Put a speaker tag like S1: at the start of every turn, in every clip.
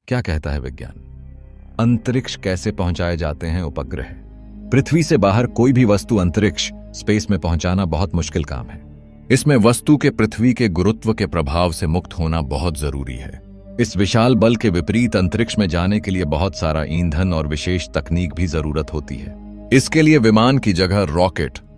S1: क्या कहता है विज्ञान? अंतरिक्ष कैसे पहुंचाए जाते हैं उपग्रह? पृथ्वी से बाहर कोई भी वस्तु अंतरिक्ष स्पेस में पहुंचाना बहुत मुश्किल काम है। इसमें वस्तु के पृथ्वी के गुरुत्व के प्रभाव से मुक्त होना बहुत जरूरी है। इस विशाल बल के विपरीत अंतरिक्ष में जाने के लिए बहुत सारा ईंधन और विशेष तकनीक भी जरूरत होती है। इसके लिए विमान की जगह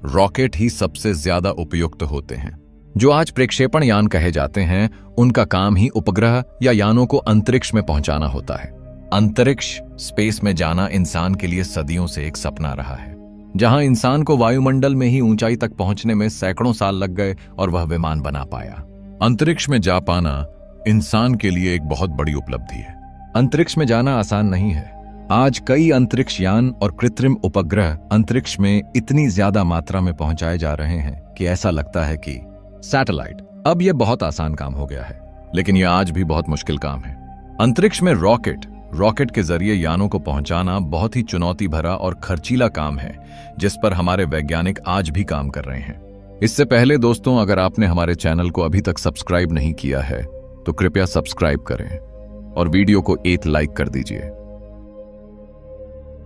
S1: रॉकेट ही सबसे ज्यादा उपयुक्त होते हैं। जो आज प्रक्षेपण यान कहे जाते हैं, उनका काम ही उपग्रह या यानों को अंतरिक्ष में पहुंचाना होता है। अंतरिक्ष स्पेस में जाना इंसान के लिए सदियों से एक सपना रहा है। जहां इंसान को वायुमंडल में ही ऊंचाई तक पहुंचने में सैकड़ों साल लग गए और वह विमान बना पाया। अंतरिक्ष में जा पाना इंसान के लिए एक बहुत बड़ी उपलब्धि है। अंतरिक्ष में जाना आसान नहीं है। आज कई अंतरिक्ष यान और कृत्रिम उपग्रह अंतरिक्ष में इतनी ज्यादा मात्रा में पहुंचाए जा रहे हैं कि ऐसा लगता है कि सैटेलाइट। अब यह बहुत आसान काम हो गया है, लेकिन यह आज भी बहुत मुश्किल काम है। अंतरिक्ष में रॉकेट के जरिए यानों को पहुंचाना बहुत ही चुनौती भरा और खर्चीला काम है, जिस पर हमारे वैज्ञानिक आज भी काम कर रहे हैं। इससे पहले दोस्तों, अगर आपने हमारे चैनल को अभी तक सब्सक्राइब नहीं किया है तो कृपया सब्सक्राइब करें और वीडियो को एक लाइक कर दीजिए।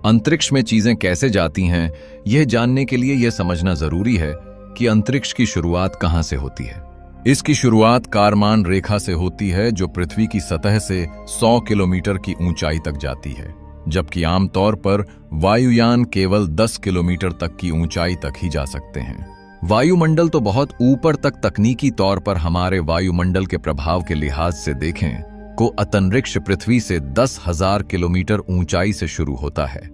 S1: अंतरिक्ष में चीजें कैसे जाती हैं, यह जानने के लिए यह समझना जरूरी है कि अंतरिक्ष की शुरुआत कहां से होती है। इसकी शुरुआत कारमान रेखा से होती है, जो पृथ्वी की सतह से 100 किलोमीटर की ऊंचाई तक जाती है, जबकि आमतौर पर वायुयान केवल 10 किलोमीटर तक की ऊंचाई तक ही जा सकते हैं। वायुमंडल तो बहुत ऊपर तक तकनीकी तौर पर हमारे वायुमंडल के प्रभाव के लिहाज से देखें को अंतरिक्ष पृथ्वी से 10,000 किलोमीटर ऊंचाई से शुरू होता है,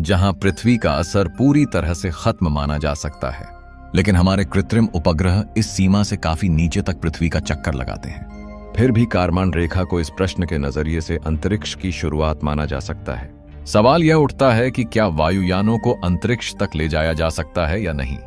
S1: जहां पृथ्वी का असर पूरी तरह से खत्म माना जा सकता है। लेकिन हमारे कृत्रिम उपग्रह इस सीमा से काफी नीचे तक पृथ्वी का चक्कर लगाते हैं। फिर भी कारमान रेखा को इस प्रश्न के नजरिए से अंतरिक्ष की शुरुआत माना जा सकता है। सवाल यह उठता है कि क्या वायुयानों को अंतरिक्ष तक ले जाया जा सकता है या नहीं।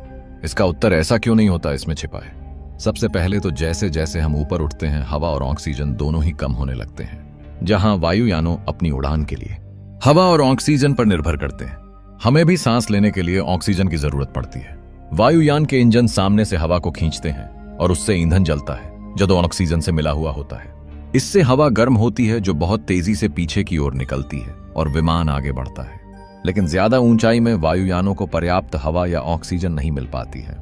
S1: इसका उत्तर ऐसा क्यों नहीं होता इसमें छिपा है। सबसे पहले तो जैसे जैसे हम ऊपर उठते हैं, हवा और ऑक्सीजन दोनों ही कम होने लगते हैं। जहां वायुयानों अपनी उड़ान के लिए हवा और ऑक्सीजन पर निर्भर करते हैं, हमें भी सांस लेने के लिए ऑक्सीजन की जरूरत पड़ती है। वायुयान के इंजन सामने से हवा को खींचते हैं और उससे ईंधन जलता है जो ऑक्सीजन से मिला हुआ होता है। इससे हवा गर्म होती है, जो बहुत तेजी से पीछे की ओर निकलती है और विमान आगे बढ़ता है। लेकिन ज्यादा ऊंचाई में वायुयानों को पर्याप्त हवा या ऑक्सीजन नहीं मिल पाती है,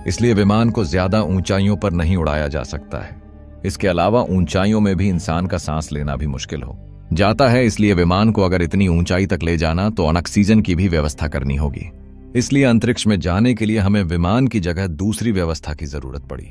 S1: इसलिए विमान को ज्यादा ऊंचाइयों पर नहीं उड़ाया जा सकता है। इसके अलावा ऊंचाइयों में भी इंसान का सांस लेना भी मुश्किल हो जाता है, इसलिए विमान को अगर इतनी ऊंचाई तक ले जाना तो ऑक्सीजन की भी व्यवस्था करनी होगी। इसलिए अंतरिक्ष में जाने के लिए हमें विमान की जगह दूसरी व्यवस्था की जरूरत पड़ी।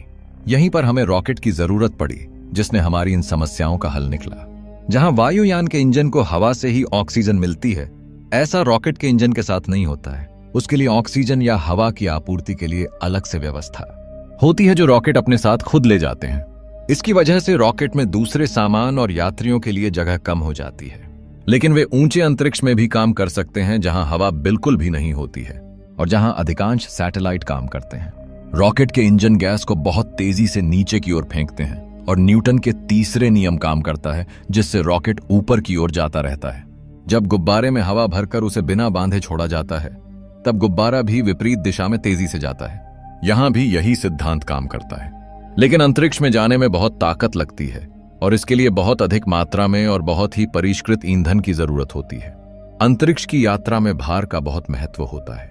S1: यहीं पर हमें रॉकेट की जरूरत पड़ी, जिसने हमारी इन समस्याओं का हल निकला। जहां वायुयान के इंजन को हवा से ही ऑक्सीजन मिलती है, ऐसा रॉकेट के इंजन के साथ नहीं होता है। उसके लिए ऑक्सीजन या हवा की आपूर्ति के लिए अलग से व्यवस्था होती है, जो रॉकेट अपने साथ खुद ले जाते हैं। इसकी वजह से रॉकेट में दूसरे सामान और यात्रियों के लिए जगह कम हो जाती है। लेकिन वे ऊंचे अंतरिक्ष में भी काम कर सकते हैं, जहां हवा बिल्कुल भी नहीं होती है और जहां अधिकांश सैटेलाइट काम करते हैं। रॉकेट के इंजन गैस को बहुत तेजी से नीचे की ओर फेंकते हैं और न्यूटन के तीसरे नियम काम करता है, जिससे रॉकेट ऊपर की ओर जाता रहता है। जब गुब्बारे में हवा भरकर उसे बिना बांधे छोड़ा जाता है, तब गुब्बारा भी विपरीत दिशा में तेजी से जाता है। यहां भी यही सिद्धांत काम करता है। लेकिन अंतरिक्ष में जाने में बहुत ताकत लगती है और इसके लिए बहुत अधिक मात्रा में और बहुत ही परिष्कृत ईंधन की जरूरत होती है। अंतरिक्ष की यात्रा में भार का बहुत महत्व होता है।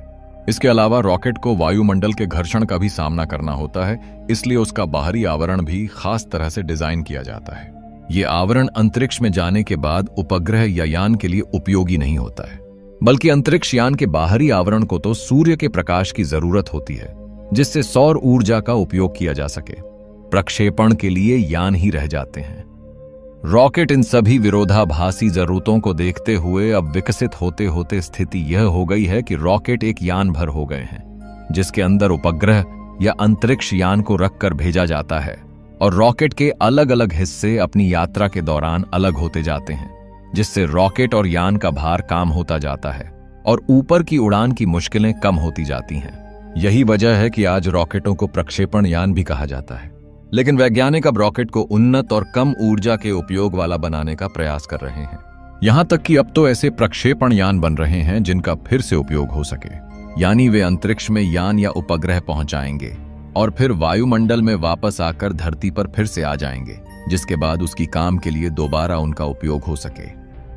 S1: इसके अलावा रॉकेट को वायुमंडल के घर्षण का भी सामना करना होता है, इसलिए उसका बाहरी आवरण भी खास तरह से डिजाइन किया जाता है। ये आवरण अंतरिक्ष में जाने के बाद उपग्रह या यान के लिए उपयोगी नहीं होता है, बल्कि अंतरिक्ष यान के बाहरी आवरण को तो सूर्य के प्रकाश की जरूरत होती है, जिससे सौर ऊर्जा का उपयोग किया जा सके। प्रक्षेपण के लिए यान ही रह जाते हैं। रॉकेट इन सभी विरोधाभासी जरूरतों को देखते हुए अब विकसित होते होते स्थिति यह हो गई है कि रॉकेट एक यान भर हो गए हैं, जिसके अंदर उपग्रह या अंतरिक्ष यान को रखकर भेजा जाता है और रॉकेट के अलग अलग हिस्से अपनी यात्रा के दौरान अलग होते जाते हैं, जिससे रॉकेट और यान का भार कम होता जाता है और ऊपर की उड़ान की मुश्किलें कम होती जाती हैं। यही वजह है कि आज रॉकेटों को प्रक्षेपण यान भी कहा जाता है। लेकिन वैज्ञानिक अब रॉकेट को उन्नत और कम ऊर्जा के उपयोग वाला बनाने का प्रयास कर रहे हैं। यहां तक कि अब तो ऐसे प्रक्षेपण यान बन रहे हैं जिनका फिर से उपयोग हो सके, यानी वे अंतरिक्ष में यान या उपग्रह पहुंचाएंगे और फिर वायुमंडल में वापस आकर धरती पर फिर से आ जाएंगे। जिसके बाद उसकी काम के लिए दोबारा उनका उपयोग हो सके।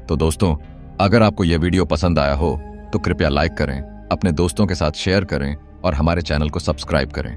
S1: तो दोस्तों, अगर आपको यह वीडियो पसंद आया हो तो कृपया लाइक करें, अपने दोस्तों के साथ शेयर करें और हमारे चैनल को सब्सक्राइब करें।